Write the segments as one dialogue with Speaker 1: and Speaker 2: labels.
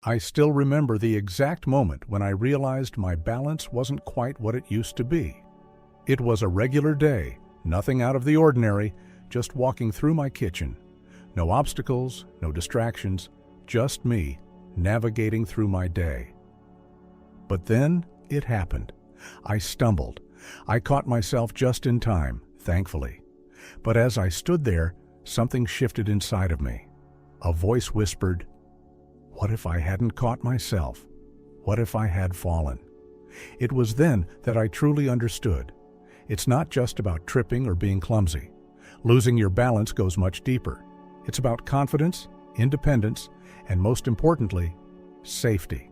Speaker 1: I still remember the exact moment when I realized my balance wasn't quite what it used to be. It was a regular day, nothing out of the ordinary, just walking through my kitchen. No obstacles, no distractions, just me navigating through my day. But then it happened. I stumbled. I caught myself just in time, thankfully. But as I stood there, something shifted inside of me. A voice whispered, "What if I hadn't caught myself? What if I had fallen?" It was then that I truly understood. It's not just about tripping or being clumsy. Losing your balance goes much deeper. It's about confidence, independence, and most importantly, safety.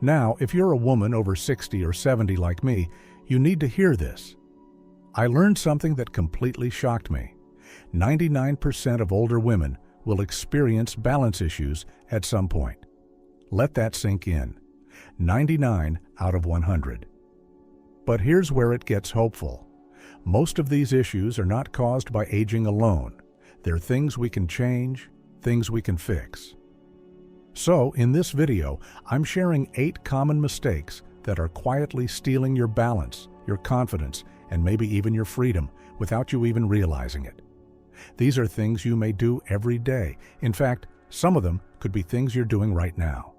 Speaker 1: Now, if you're a woman over 60 or 70 like me, you need to hear this. I learned something that completely shocked me. 99% of older women will experience balance issues at some point. Let that sink in. 99 out of 100. But here's where it gets hopeful. Most of these issues are not caused by aging alone. They're things we can change, things we can fix. So, in this video, I'm sharing 8 common mistakes that are quietly stealing your balance, your confidence, and maybe even your freedom without you even realizing it. These are things you may do every day. In fact, some of them could be things you're doing right now.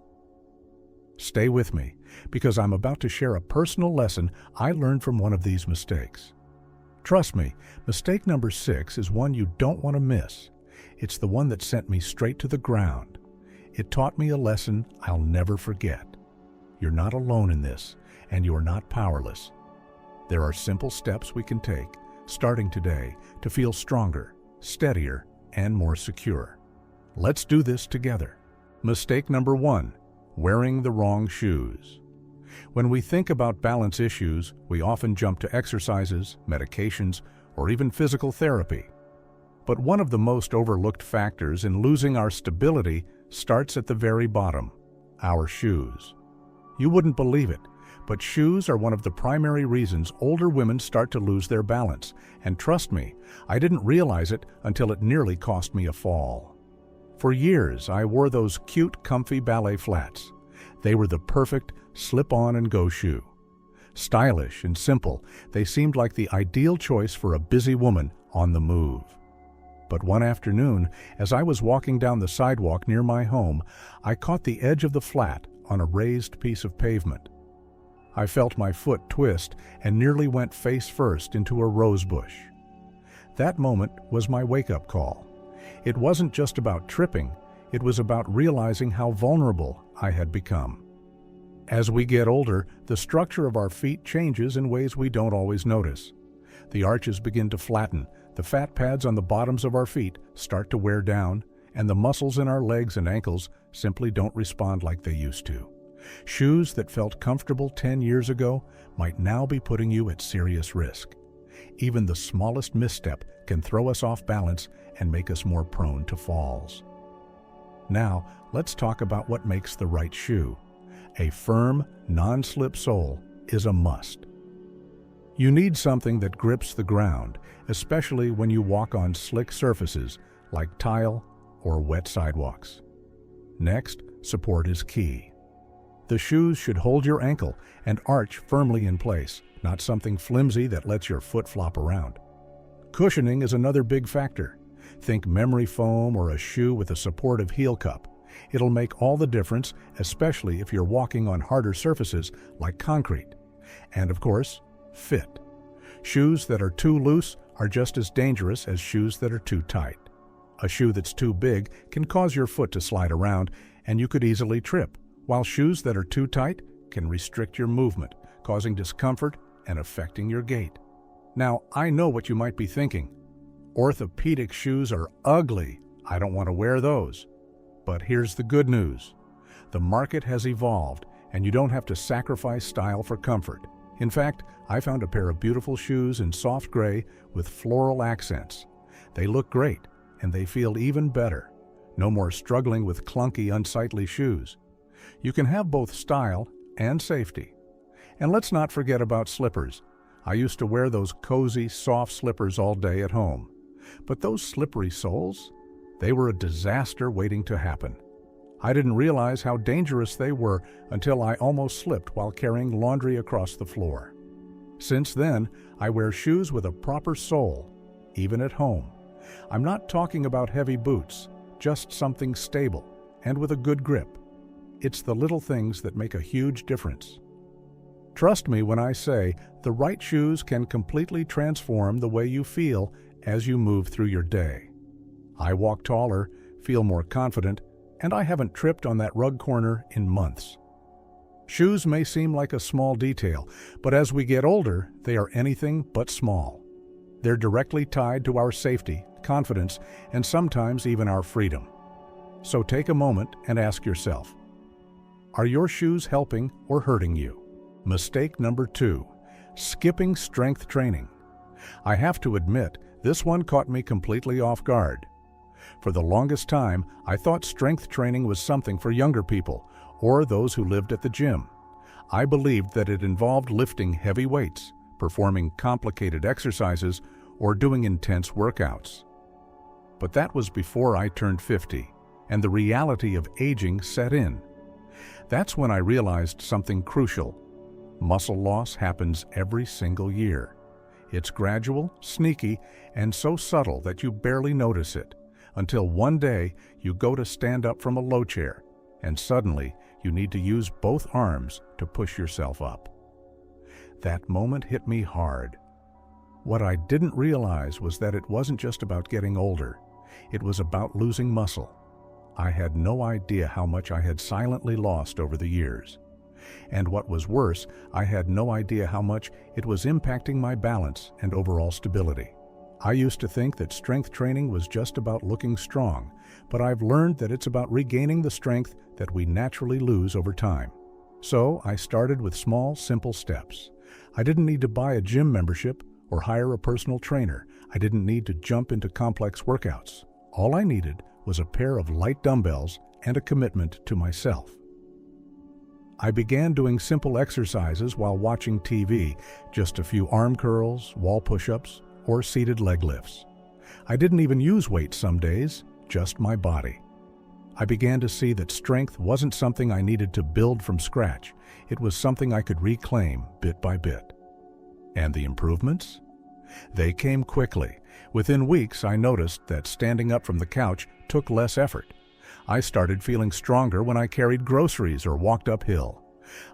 Speaker 1: Stay with me, because I'm about to share a personal lesson I learned from one of these mistakes. Trust me, mistake number 6 is one you don't want to miss. It's the one that sent me straight to the ground. It taught me a lesson I'll never forget. You're not alone in this, and you're not powerless. There are simple steps we can take, starting today, to feel stronger, steadier, and more secure. Let's do this together. Mistake number 1, wearing the wrong shoes. When we think about balance issues, we often jump to exercises, medications, or even physical therapy. But one of the most overlooked factors in losing our stability starts at the very bottom, our shoes. You wouldn't believe it, but shoes are one of the primary reasons older women start to lose their balance. And trust me, I didn't realize it until it nearly cost me a fall. For years, I wore those cute, comfy ballet flats. They were the perfect slip-on-and-go shoe. Stylish and simple, they seemed like the ideal choice for a busy woman on the move. But one afternoon, as I was walking down the sidewalk near my home, I caught the edge of the flat on a raised piece of pavement. I felt my foot twist and nearly went face first into a rose bush. That moment was my wake-up call. It wasn't just about tripping, it was about realizing how vulnerable I had become. As we get older, the structure of our feet changes in ways we don't always notice. The arches begin to flatten, the fat pads on the bottoms of our feet start to wear down, and the muscles in our legs and ankles simply don't respond like they used to. Shoes that felt comfortable 10 years ago might now be putting you at serious risk. Even the smallest misstep can throw us off balance and make us more prone to falls. Now, let's talk about what makes the right shoe. A firm, non-slip sole is a must. You need something that grips the ground, especially when you walk on slick surfaces like tile or wet sidewalks. Next, support is key. The shoes should hold your ankle and arch firmly in place, not something flimsy that lets your foot flop around. Cushioning is another big factor. Think memory foam or a shoe with a supportive heel cup. It'll make all the difference, especially if you're walking on harder surfaces like concrete. And of course, fit. Shoes that are too loose are just as dangerous as shoes that are too tight. A shoe that's too big can cause your foot to slide around, and you could easily trip, while shoes that are too tight can restrict your movement, causing discomfort and affecting your gait. Now, I know what you might be thinking. Orthopedic shoes are ugly. I don't want to wear those. But here's the good news. The market has evolved, and you don't have to sacrifice style for comfort. In fact, I found a pair of beautiful shoes in soft gray with floral accents. They look great, and they feel even better. No more struggling with clunky, unsightly shoes. You can have both style and safety. And let's not forget about slippers. I used to wear those cozy, soft slippers all day at home. But those slippery soles, they were a disaster waiting to happen. I didn't realize how dangerous they were until I almost slipped while carrying laundry across the floor. Since then, I wear shoes with a proper sole, even at home. I'm not talking about heavy boots, just something stable and with a good grip. It's the little things that make a huge difference. Trust me when I say the right shoes can completely transform the way you feel as you move through your day. I walk taller, feel more confident, and I haven't tripped on that rug corner in months. Shoes may seem like a small detail, but as we get older, they are anything but small. They're directly tied to our safety, confidence, and sometimes even our freedom. So take a moment and ask yourself, are your shoes helping or hurting you? Mistake number 2, skipping strength training. I have to admit, this one caught me completely off guard. For the longest time, I thought strength training was something for younger people or those who lived at the gym. I believed that it involved lifting heavy weights, performing complicated exercises, or doing intense workouts. But that was before I turned 50, and the reality of aging set in. That's when I realized something crucial. Muscle loss happens every single year. It's gradual, sneaky, and so subtle that you barely notice it, until one day you go to stand up from a low chair, and suddenly you need to use both arms to push yourself up. That moment hit me hard. What I didn't realize was that it wasn't just about getting older. It was about losing muscle. I had no idea how much I had silently lost over the years. And what was worse, I had no idea how much it was impacting my balance and overall stability. I used to think that strength training was just about looking strong, but I've learned that it's about regaining the strength that we naturally lose over time. So I started with small, simple steps. I didn't need to buy a gym membership or hire a personal trainer. I didn't need to jump into complex workouts. All I needed was a pair of light dumbbells and a commitment to myself. I began doing simple exercises while watching TV, just a few arm curls, wall push-ups, or seated leg lifts. I didn't even use weights some days, just my body. I began to see that strength wasn't something I needed to build from scratch. It was something I could reclaim bit by bit. And the improvements? They came quickly. Within weeks, I noticed that standing up from the couch took less effort. I started feeling stronger when I carried groceries or walked uphill.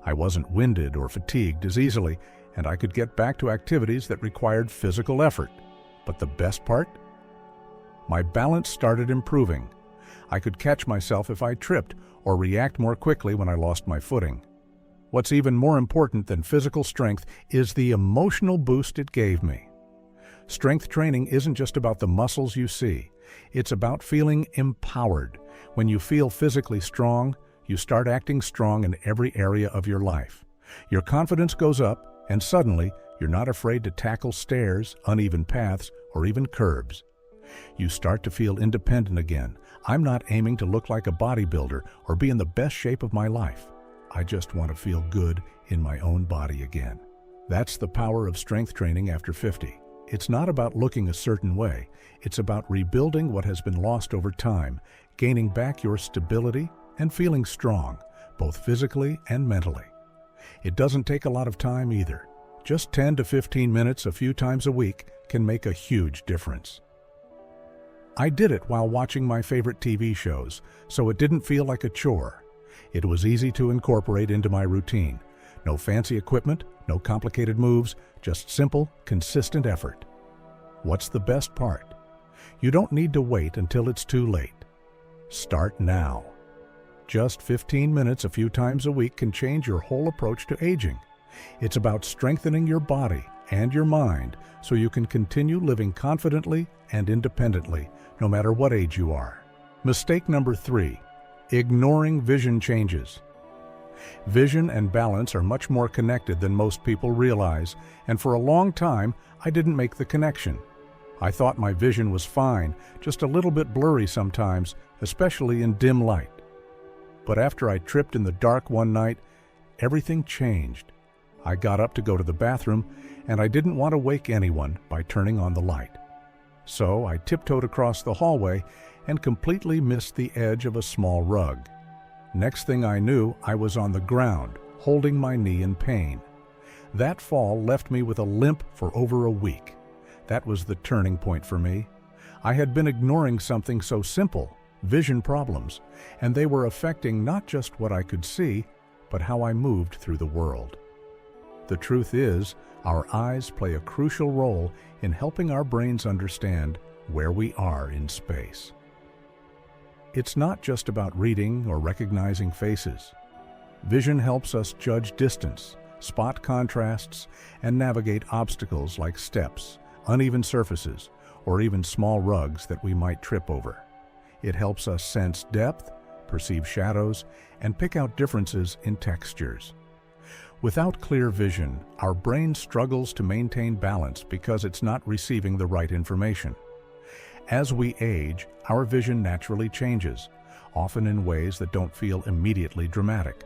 Speaker 1: I wasn't winded or fatigued as easily, and I could get back to activities that required physical effort. But the best part? My balance started improving. I could catch myself if I tripped or react more quickly when I lost my footing. What's even more important than physical strength is the emotional boost it gave me. Strength training isn't just about the muscles you see. It's about feeling empowered. When you feel physically strong, you start acting strong in every area of your life. Your confidence goes up, and suddenly you're not afraid to tackle stairs, uneven paths, or even curbs. You start to feel independent again. I'm not aiming to look like a bodybuilder or be in the best shape of my life. I just want to feel good in my own body again. That's the power of strength training after 50. It's not about looking a certain way. It's about rebuilding what has been lost over time, gaining back your stability, and feeling strong, both physically and mentally. It doesn't take a lot of time either. Just 10 to 15 minutes a few times a week can make a huge difference. I did it while watching my favorite TV shows, so it didn't feel like a chore. It was easy to incorporate into my routine. No fancy equipment, no complicated moves, just simple, consistent effort. What's the best part? You don't need to wait until it's too late. Start now. Just 15 minutes a few times a week can change your whole approach to aging. It's about strengthening your body and your mind so you can continue living confidently and independently, no matter what age you are. Mistake number 3, ignoring vision changes. Vision and balance are much more connected than most people realize, and for a long time, I didn't make the connection. I thought my vision was fine, just a little bit blurry sometimes, especially in dim light. But after I tripped in the dark one night, everything changed. I got up to go to the bathroom, and I didn't want to wake anyone by turning on the light. So I tiptoed across the hallway and completely missed the edge of a small rug. Next thing I knew, I was on the ground, holding my knee in pain. That fall left me with a limp for over a week. That was the turning point for me. I had been ignoring something so simple, vision problems, and they were affecting not just what I could see, but how I moved through the world. The truth is, our eyes play a crucial role in helping our brains understand where we are in space. It's not just about reading or recognizing faces. Vision helps us judge distance, spot contrasts, and navigate obstacles like steps, uneven surfaces, or even small rugs that we might trip over. It helps us sense depth, perceive shadows, and pick out differences in textures. Without clear vision, our brain struggles to maintain balance because it's not receiving the right information. As we age, our vision naturally changes, often in ways that don't feel immediately dramatic.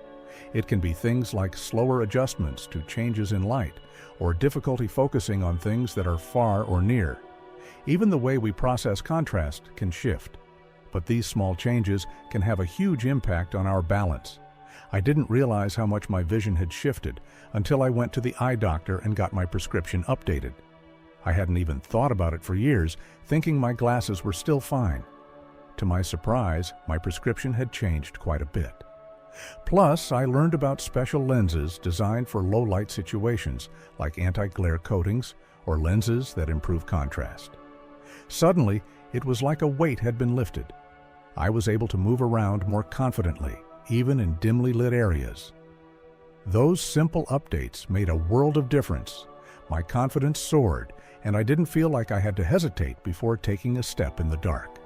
Speaker 1: It can be things like slower adjustments to changes in light, or difficulty focusing on things that are far or near. Even the way we process contrast can shift. But these small changes can have a huge impact on our balance. I didn't realize how much my vision had shifted until I went to the eye doctor and got my prescription updated. I hadn't even thought about it for years, thinking my glasses were still fine. To my surprise, my prescription had changed quite a bit. Plus, I learned about special lenses designed for low-light situations, like anti-glare coatings or lenses that improve contrast. Suddenly, it was like a weight had been lifted. I was able to move around more confidently, even in dimly lit areas. Those simple updates made a world of difference. My confidence soared, and I didn't feel like I had to hesitate before taking a step in the dark.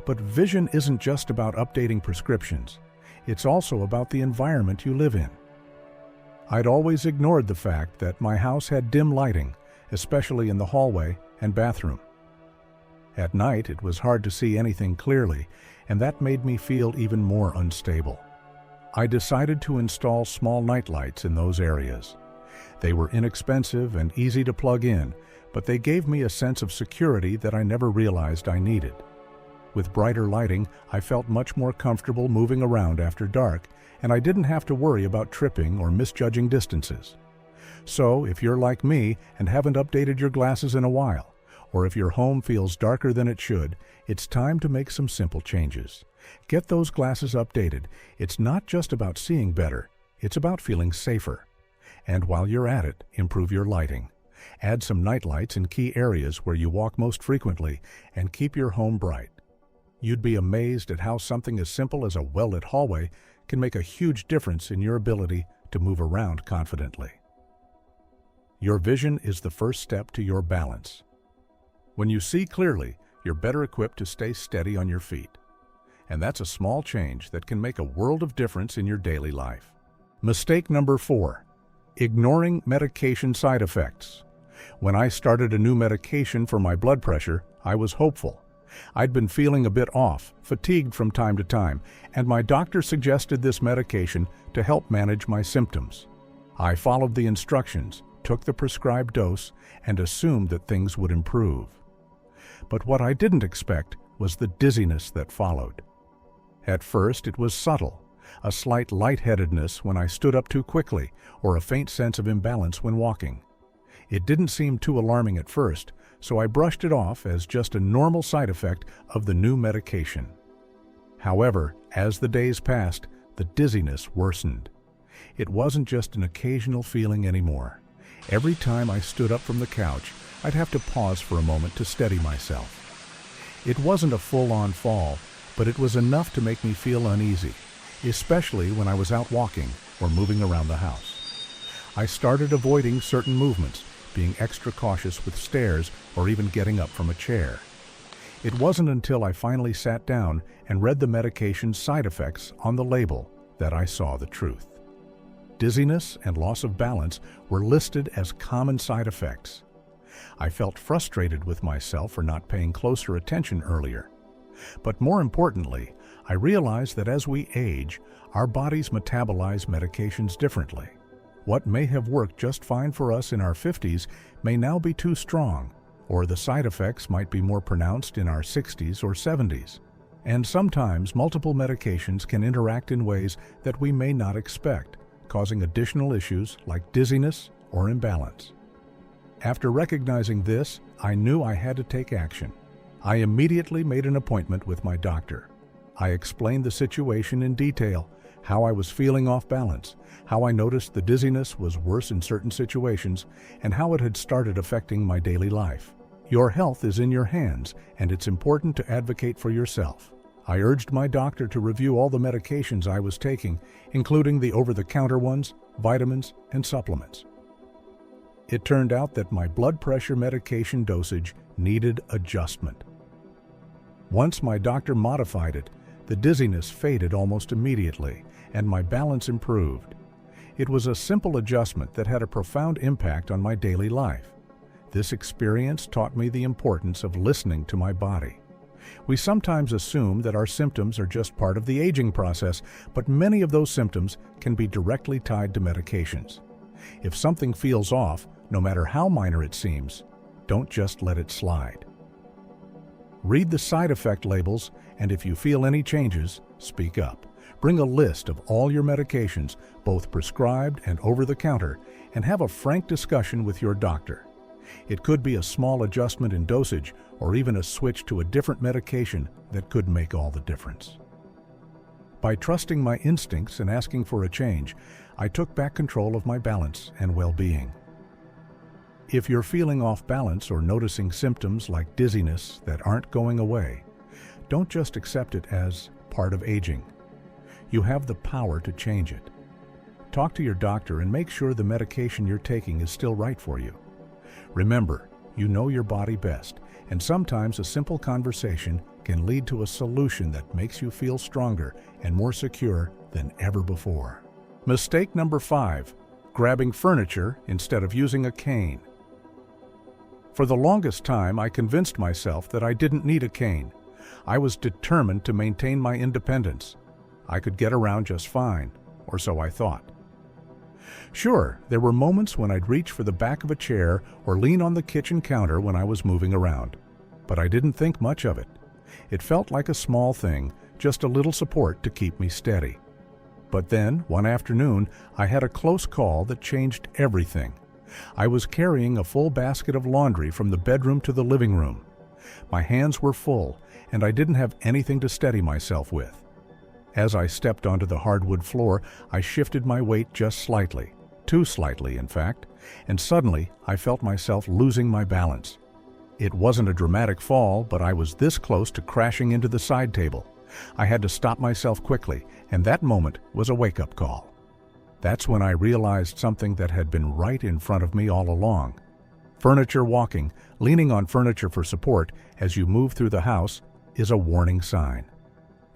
Speaker 1: But vision isn't just about updating prescriptions. It's also about the environment you live in. I'd always ignored the fact that my house had dim lighting, especially in the hallway and bathroom. At night, it was hard to see anything clearly, and that made me feel even more unstable. I decided to install small nightlights in those areas. They were inexpensive and easy to plug in, but they gave me a sense of security that I never realized I needed. With brighter lighting, I felt much more comfortable moving around after dark, and I didn't have to worry about tripping or misjudging distances. So, if you're like me and haven't updated your glasses in a while, or if your home feels darker than it should, it's time to make some simple changes. Get those glasses updated. It's not just about seeing better, it's about feeling safer. And while you're at it, improve your lighting. Add some night lights in key areas where you walk most frequently, and keep your home bright. You'd be amazed at how something as simple as a well-lit hallway can make a huge difference in your ability to move around confidently. Your vision is the first step to your balance. When you see clearly, you're better equipped to stay steady on your feet. And that's a small change that can make a world of difference in your daily life. Mistake number 4. Ignoring medication side effects. When I started a new medication for my blood pressure, I was hopeful. I'd been feeling a bit off, fatigued from time to time, and my doctor suggested this medication to help manage my symptoms. I followed the instructions, took the prescribed dose, and assumed that things would improve. But what I didn't expect was the dizziness that followed. At first, it was subtle, a slight lightheadedness when I stood up too quickly, or a faint sense of imbalance when walking. It didn't seem too alarming at first, so I brushed it off as just a normal side effect of the new medication. However, as the days passed, the dizziness worsened. It wasn't just an occasional feeling anymore. Every time I stood up from the couch, I'd have to pause for a moment to steady myself. It wasn't a full-on fall, but it was enough to make me feel uneasy, especially when I was out walking or moving around the house. I started avoiding certain movements, being extra cautious with stairs or even getting up from a chair. It wasn't until I finally sat down and read the medication's side effects on the label that I saw the truth. Dizziness and loss of balance were listed as common side effects. I felt frustrated with myself for not paying closer attention earlier. But more importantly, I realized that as we age, our bodies metabolize medications differently. What may have worked just fine for us in our 50s may now be too strong, or the side effects might be more pronounced in our 60s or 70s. And sometimes multiple medications can interact in ways that we may not expect, causing additional issues like dizziness or imbalance. After recognizing this, I knew I had to take action. I immediately made an appointment with my doctor. I explained the situation in detail, how I was feeling off balance, how I noticed the dizziness was worse in certain situations, and how it had started affecting my daily life. Your health is in your hands, and it's important to advocate for yourself. I urged my doctor to review all the medications I was taking, including the over-the-counter ones, vitamins, and supplements. It turned out that my blood pressure medication dosage needed adjustment. Once my doctor modified it, the dizziness faded almost immediately, and my balance improved. It was a simple adjustment that had a profound impact on my daily life. This experience taught me the importance of listening to my body. We sometimes assume that our symptoms are just part of the aging process, but many of those symptoms can be directly tied to medications. If something feels off, no matter how minor it seems, don't just let it slide. Read the side effect labels, and if you feel any changes, speak up. Bring a list of all your medications, both prescribed and over-the-counter, and have a frank discussion with your doctor. It could be a small adjustment in dosage or even a switch to a different medication that could make all the difference. By trusting my instincts and asking for a change, I took back control of my balance and well-being. If you're feeling off balance or noticing symptoms like dizziness that aren't going away, don't just accept it as part of aging. You have the power to change it. Talk to your doctor and make sure the medication you're taking is still right for you. Remember, you know your body best, and sometimes a simple conversation can lead to a solution that makes you feel stronger and more secure than ever before. Mistake number 5, grabbing furniture instead of using a cane. For the longest time, I convinced myself that I didn't need a cane. I was determined to maintain my independence. I could get around just fine, or so I thought. Sure, there were moments when I'd reach for the back of a chair or lean on the kitchen counter when I was moving around, but I didn't think much of it. It felt like a small thing, just a little support to keep me steady. But then, one afternoon, I had a close call that changed everything. I was carrying a full basket of laundry from the bedroom to the living room. My hands were full, and I didn't have anything to steady myself with. As I stepped onto the hardwood floor, I shifted my weight just slightly, too slightly in fact, and suddenly I felt myself losing my balance. It wasn't a dramatic fall, but I was this close to crashing into the side table. I had to stop myself quickly, and that moment was a wake-up call. That's when I realized something that had been right in front of me all along. Furniture walking, leaning on furniture for support as you move through the house, is a warning sign.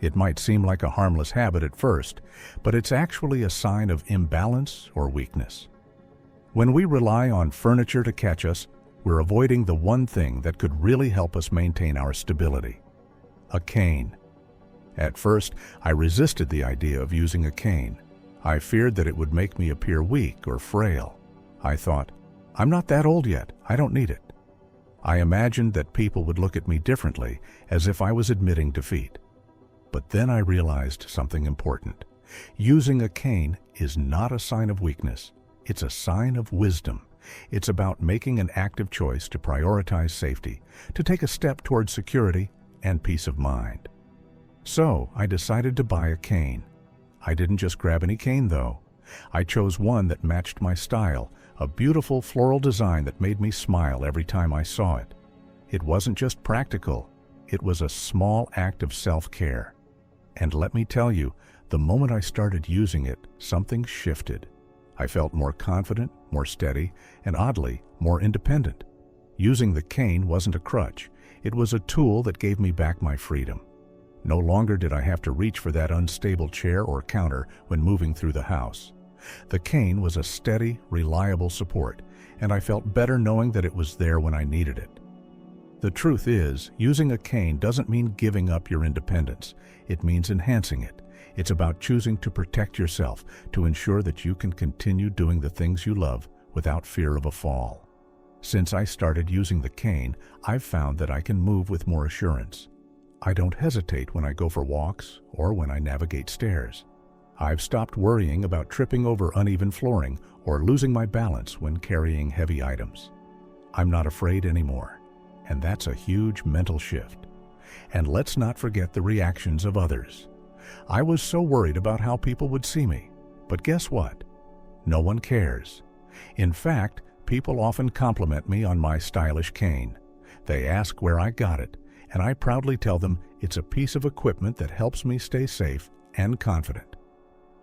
Speaker 1: It might seem like a harmless habit at first, but it's actually a sign of imbalance or weakness. When we rely on furniture to catch us, we're avoiding the one thing that could really help us maintain our stability: a cane. At first, I resisted the idea of using a cane. I feared that it would make me appear weak or frail. I thought, I'm not that old yet, I don't need it. I imagined that people would look at me differently, as if I was admitting defeat. But then I realized something important. Using a cane is not a sign of weakness. It's a sign of wisdom. It's about making an active choice to prioritize safety, to take a step toward security and peace of mind. So I decided to buy a cane. I didn't just grab any cane, though. I chose one that matched my style, a beautiful floral design that made me smile every time I saw it. It wasn't just practical, it was a small act of self-care. And let me tell you, the moment I started using it, something shifted. I felt more confident, more steady, and oddly, more independent. Using the cane wasn't a crutch. It was a tool that gave me back my freedom. No longer did I have to reach for that unstable chair or counter when moving through the house. The cane was a steady, reliable support, and I felt better knowing that it was there when I needed it. The truth is, using a cane doesn't mean giving up your independence. It means enhancing it. It's about choosing to protect yourself, to ensure that you can continue doing the things you love without fear of a fall. Since I started using the cane, I've found that I can move with more assurance. I don't hesitate when I go for walks or when I navigate stairs. I've stopped worrying about tripping over uneven flooring or losing my balance when carrying heavy items. I'm not afraid anymore, and that's a huge mental shift. And let's not forget the reactions of others. I was so worried about how people would see me, but guess what? No one cares. In fact, people often compliment me on my stylish cane. They ask where I got it, and I proudly tell them it's a piece of equipment that helps me stay safe and confident.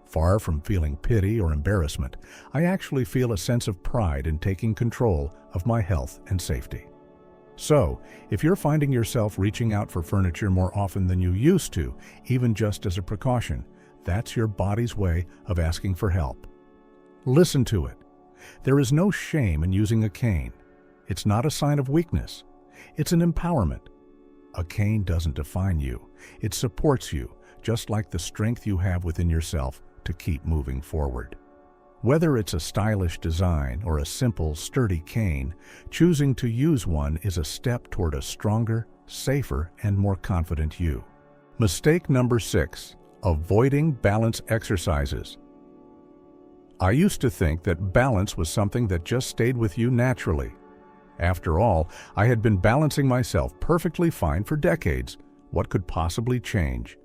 Speaker 1: Far from feeling pity or embarrassment, I actually feel a sense of pride in taking control of my health and safety. So, if you're finding yourself reaching out for furniture more often than you used to, even just as a precaution, that's your body's way of asking for help. Listen to it. There is no shame in using a cane. It's not a sign of weakness. It's an empowerment. A cane doesn't define you. It supports you, just like the strength you have within yourself to keep moving forward. Whether it's a stylish design or a simple, sturdy cane, choosing to use one is a step toward a stronger, safer, and more confident you. Mistake number 6, avoiding balance exercises. I used to think that balance was something that just stayed with you naturally. After all, I had been balancing myself perfectly fine for decades. What could possibly change?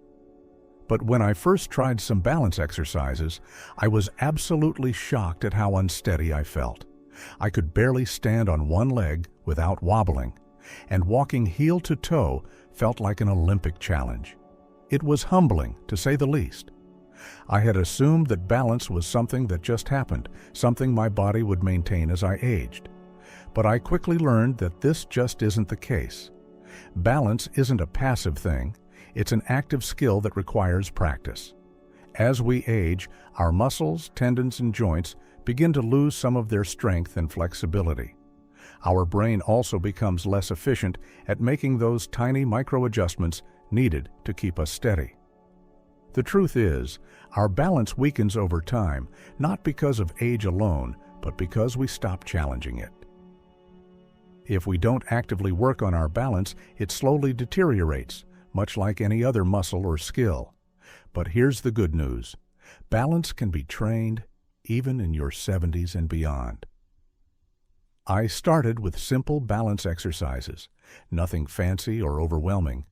Speaker 1: But when I first tried some balance exercises, I was absolutely shocked at how unsteady I felt. I could barely stand on one leg without wobbling, and walking heel to toe felt like an Olympic challenge. It was humbling, to say the least. I had assumed that balance was something that just happened, something my body would maintain as I aged. But I quickly learned that this just isn't the case. Balance isn't a passive thing. It's an active skill that requires practice. As we age, our muscles, tendons, and joints begin to lose some of their strength and flexibility. Our brain also becomes less efficient at making those tiny micro-adjustments needed to keep us steady. The truth is, our balance weakens over time, not because of age alone, but because we stop challenging it. If we don't actively work on our balance, it slowly deteriorates, much like any other muscle or skill. But here's the good news. Balance can be trained even in your 70s and beyond. I started with simple balance exercises, nothing fancy or overwhelming.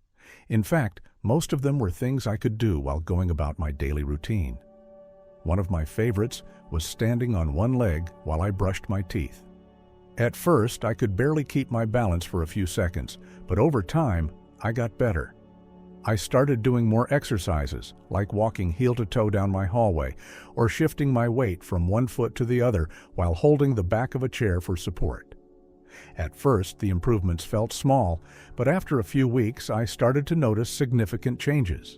Speaker 1: In fact, most of them were things I could do while going about my daily routine. One of my favorites was standing on one leg while I brushed my teeth. At first, I could barely keep my balance for a few seconds, but over time, I got better. I started doing more exercises, like walking heel to toe down my hallway, or shifting my weight from one foot to the other while holding the back of a chair for support. At first, the improvements felt small, but after a few weeks, I started to notice significant changes.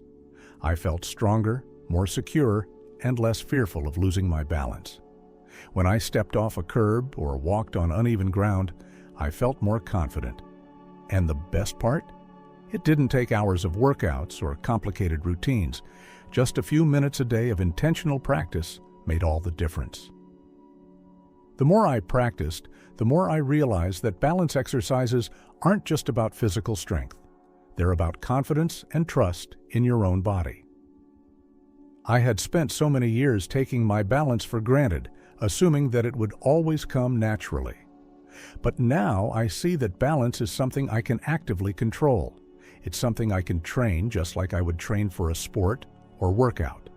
Speaker 1: I felt stronger, more secure, and less fearful of losing my balance. When I stepped off a curb or walked on uneven ground, I felt more confident. And the best part? It didn't take hours of workouts or complicated routines. Just a few minutes a day of intentional practice made all the difference. The more I practiced, the more I realized that balance exercises aren't just about physical strength. They're about confidence and trust in your own body. I had spent so many years taking my balance for granted, assuming that it would always come naturally. But now I see that balance is something I can actively control. It's something I can train just like I would train for a sport or workout.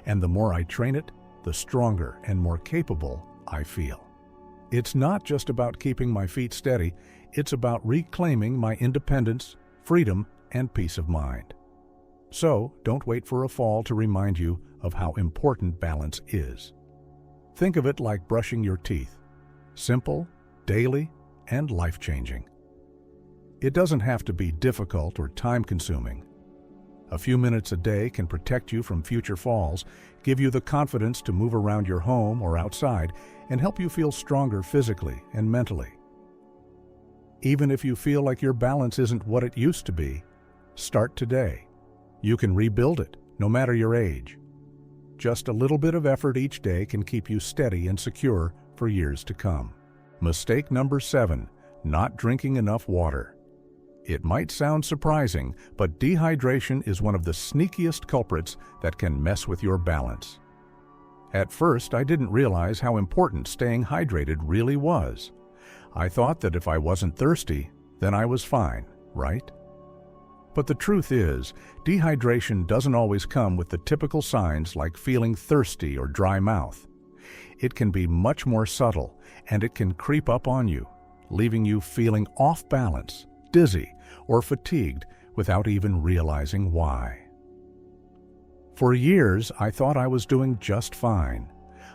Speaker 1: And the more I train it, the stronger and more capable I feel. It's not just about keeping my feet steady, it's about reclaiming my independence, freedom, and peace of mind. So, don't wait for a fall to remind you of how important balance is. Think of it like brushing your teeth. Simple, daily, and life-changing. It doesn't have to be difficult or time-consuming. A few minutes a day can protect you from future falls, give you the confidence to move around your home or outside, and help you feel stronger physically and mentally. Even if you feel like your balance isn't what it used to be, start today. You can rebuild it, no matter your age. Just a little bit of effort each day can keep you steady and secure for years to come. Mistake number 7, not drinking enough water. It might sound surprising, but dehydration is one of the sneakiest culprits that can mess with your balance. At first, I didn't realize how important staying hydrated really was. I thought that if I wasn't thirsty, then I was fine, right? But the truth is, dehydration doesn't always come with the typical signs like feeling thirsty or dry mouth. It can be much more subtle, and it can creep up on you, leaving you feeling off balance, dizzy, or fatigued without even realizing why. For years, I thought I was doing just fine.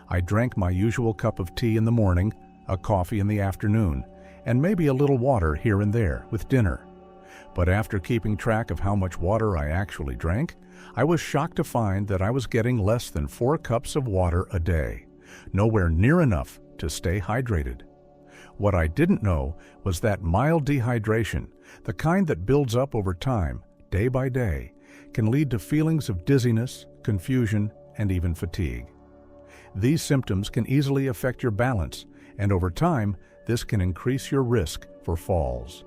Speaker 1: I drank my usual cup of tea in the morning, a coffee in the afternoon, and maybe a little water here and there with dinner. But after keeping track of how much water I actually drank, I was shocked to find that I was getting less than 4 cups of water a day, nowhere near enough to stay hydrated. What I didn't know was that mild dehydration, the kind that builds up over time, day by day, can lead to feelings of dizziness, confusion, and even fatigue. These symptoms can easily affect your balance, and over time, this can increase your risk for falls.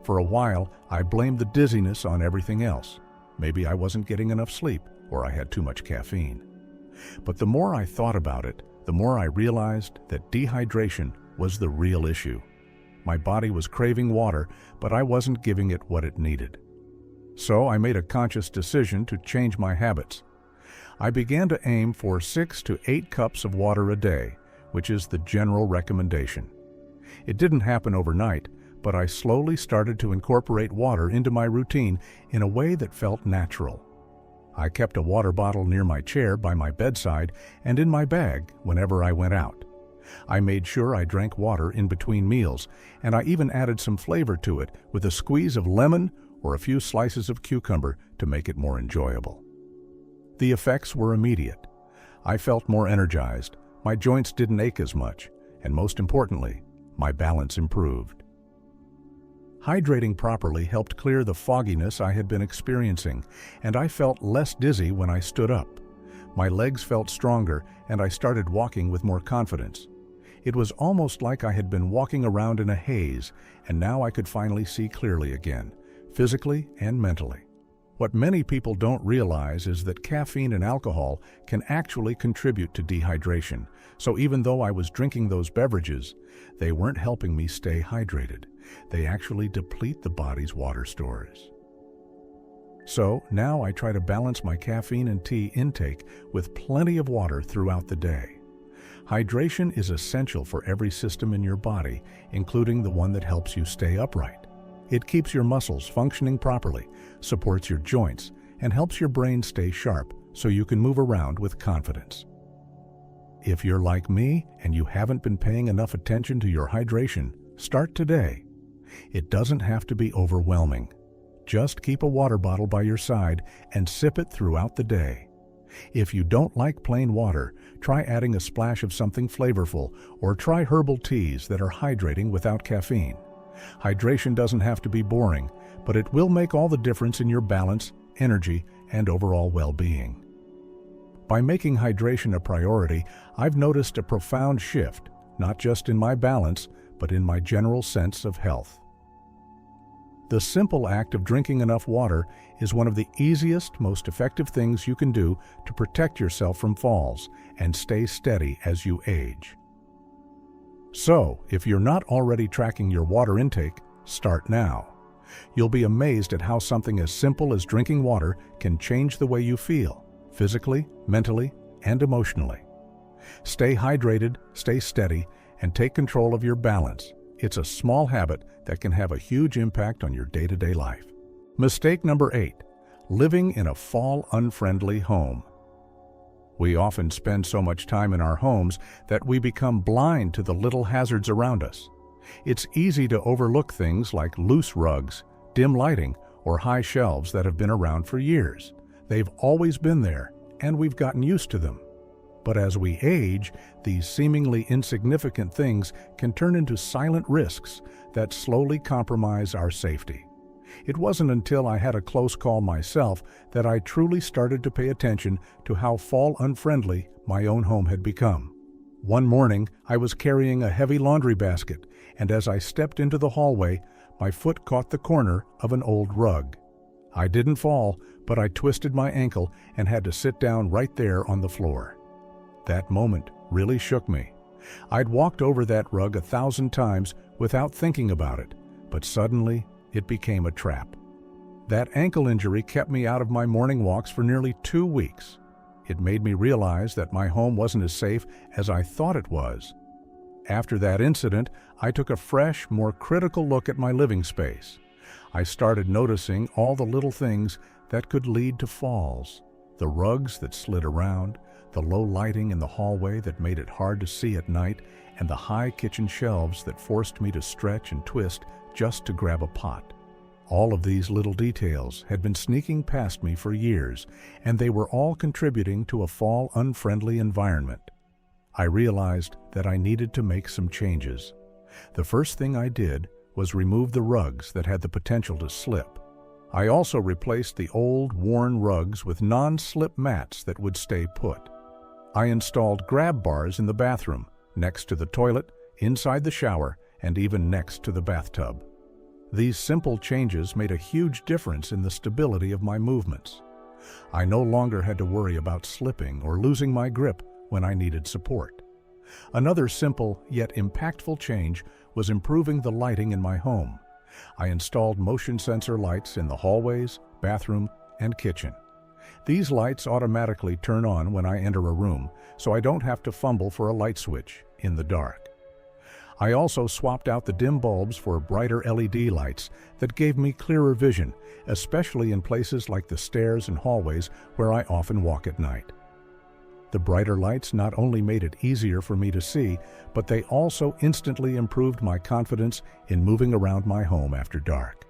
Speaker 1: For a while, I blamed the dizziness on everything else. Maybe I wasn't getting enough sleep, or I had too much caffeine. But the more I thought about it, the more I realized that dehydration was the real issue. My body was craving water, but I wasn't giving it what it needed. So I made a conscious decision to change my habits. I began to aim for 6 to 8 cups of water a day, which is the general recommendation. It didn't happen overnight, but I slowly started to incorporate water into my routine in a way that felt natural. I kept a water bottle near my chair by my bedside and in my bag whenever I went out. I made sure I drank water in between meals, and I even added some flavor to it with a squeeze of lemon or a few slices of cucumber to make it more enjoyable. The effects were immediate. I felt more energized, my joints didn't ache as much, and most importantly, my balance improved. Hydrating properly helped clear the fogginess I had been experiencing, and I felt less dizzy when I stood up. My legs felt stronger, and I started walking with more confidence. It was almost like I had been walking around in a haze, and now I could finally see clearly again, physically and mentally. What many people don't realize is that caffeine and alcohol can actually contribute to dehydration, so even though I was drinking those beverages, they weren't helping me stay hydrated. They actually deplete the body's water stores. So now I try to balance my caffeine and tea intake with plenty of water throughout the day. Hydration is essential for every system in your body, including the one that helps you stay upright. It keeps your muscles functioning properly, supports your joints, and helps your brain stay sharp so you can move around with confidence. If you're like me and you haven't been paying enough attention to your hydration, start today. It doesn't have to be overwhelming. Just keep a water bottle by your side and sip it throughout the day. If you don't like plain water, try adding a splash of something flavorful or try herbal teas that are hydrating without caffeine. Hydration doesn't have to be boring, but it will make all the difference in your balance, energy, and overall well-being. By making hydration a priority, I've noticed a profound shift, not just in my balance, but in my general sense of health. The simple act of drinking enough water is one of the easiest, most effective things you can do to protect yourself from falls and stay steady as you age. So, if you're not already tracking your water intake, start now. You'll be amazed at how something as simple as drinking water can change the way you feel, physically, mentally, and emotionally. Stay hydrated, stay steady, and take control of your balance. It's a small habit that can have a huge impact on your day-to-day life. Mistake number 8, living in a fall-unfriendly home. We often spend so much time in our homes that we become blind to the little hazards around us. It's easy to overlook things like loose rugs, dim lighting, or high shelves that have been around for years. They've always been there, and we've gotten used to them. But as we age, these seemingly insignificant things can turn into silent risks that slowly compromise our safety. It wasn't until I had a close call myself that I truly started to pay attention to how fall-unfriendly my own home had become. One morning, I was carrying a heavy laundry basket, and as I stepped into the hallway, my foot caught the corner of an old rug. I didn't fall, but I twisted my ankle and had to sit down right there on the floor. That moment really shook me. I'd walked over that rug 1,000 times without thinking about it, but suddenly it became a trap. That ankle injury kept me out of my morning walks for nearly 2 weeks. It made me realize that my home wasn't as safe as I thought it was. After that incident, I took a fresh, more critical look at my living space. I started noticing all the little things that could lead to falls. The rugs that slid around, the low lighting in the hallway that made it hard to see at night, and the high kitchen shelves that forced me to stretch and twist just to grab a pot. All of these little details had been sneaking past me for years, and they were all contributing to a fall-unfriendly environment. I realized that I needed to make some changes. The first thing I did was remove the rugs that had the potential to slip. I also replaced the old, worn rugs with non-slip mats that would stay put. I installed grab bars in the bathroom, next to the toilet, inside the shower, and even next to the bathtub. These simple changes made a huge difference in the stability of my movements. I no longer had to worry about slipping or losing my grip when I needed support. Another simple yet impactful change was improving the lighting in my home. I installed motion sensor lights in the hallways, bathroom, and kitchen. These lights automatically turn on when I enter a room, so I don't have to fumble for a light switch in the dark. I also swapped out the dim bulbs for brighter LED lights that gave me clearer vision, especially in places like the stairs and hallways where I often walk at night. The brighter lights not only made it easier for me to see, but they also instantly improved my confidence in moving around my home after dark.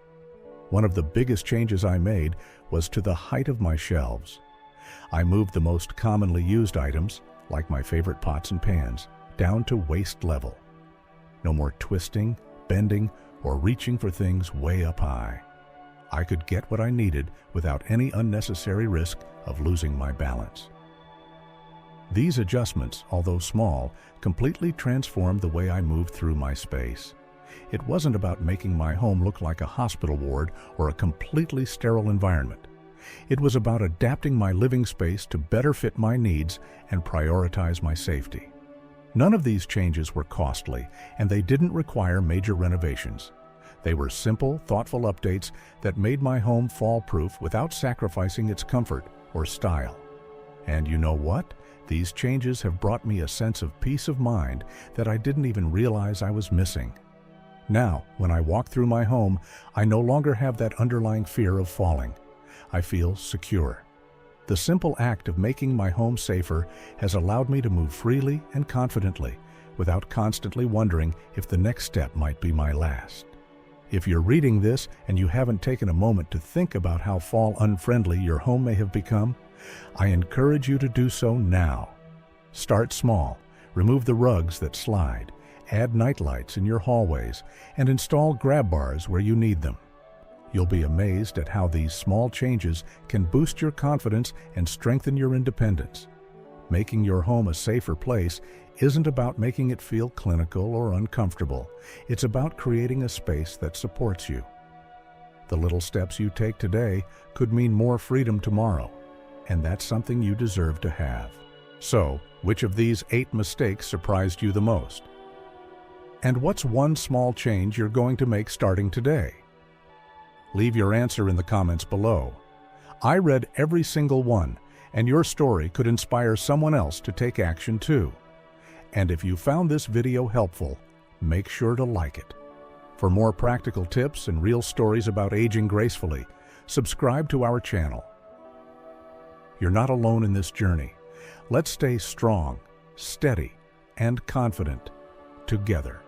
Speaker 1: One of the biggest changes I made was to the height of my shelves. I moved the most commonly used items, like my favorite pots and pans, down to waist level. No more twisting, bending, or reaching for things way up high. I could get what I needed without any unnecessary risk of losing my balance. These adjustments, although small, completely transformed the way I moved through my space. It wasn't about making my home look like a hospital ward or a completely sterile environment. It was about adapting my living space to better fit my needs and prioritize my safety. None of these changes were costly, and they didn't require major renovations. They were simple, thoughtful updates that made my home fall-proof without sacrificing its comfort or style. And you know what? These changes have brought me a sense of peace of mind that I didn't even realize I was missing. Now, when I walk through my home, I no longer have that underlying fear of falling. I feel secure. The simple act of making my home safer has allowed me to move freely and confidently, without constantly wondering if the next step might be my last. If you're reading this and you haven't taken a moment to think about how fall-unfriendly your home may have become, I encourage you to do so now. Start small, remove the rugs that slide, add nightlights in your hallways, and install grab bars where you need them. You'll be amazed at how these small changes can boost your confidence and strengthen your independence. Making your home a safer place isn't about making it feel clinical or uncomfortable. It's about creating a space that supports you. The little steps you take today could mean more freedom tomorrow, and that's something you deserve to have. So, which of these 8 mistakes surprised you the most? And what's one small change you're going to make starting today? Leave your answer in the comments below. I read every single one, and your story could inspire someone else to take action too. And if you found this video helpful, make sure to like it. For more practical tips and real stories about aging gracefully, subscribe to our channel. You're not alone in this journey. Let's stay strong, steady, and confident together.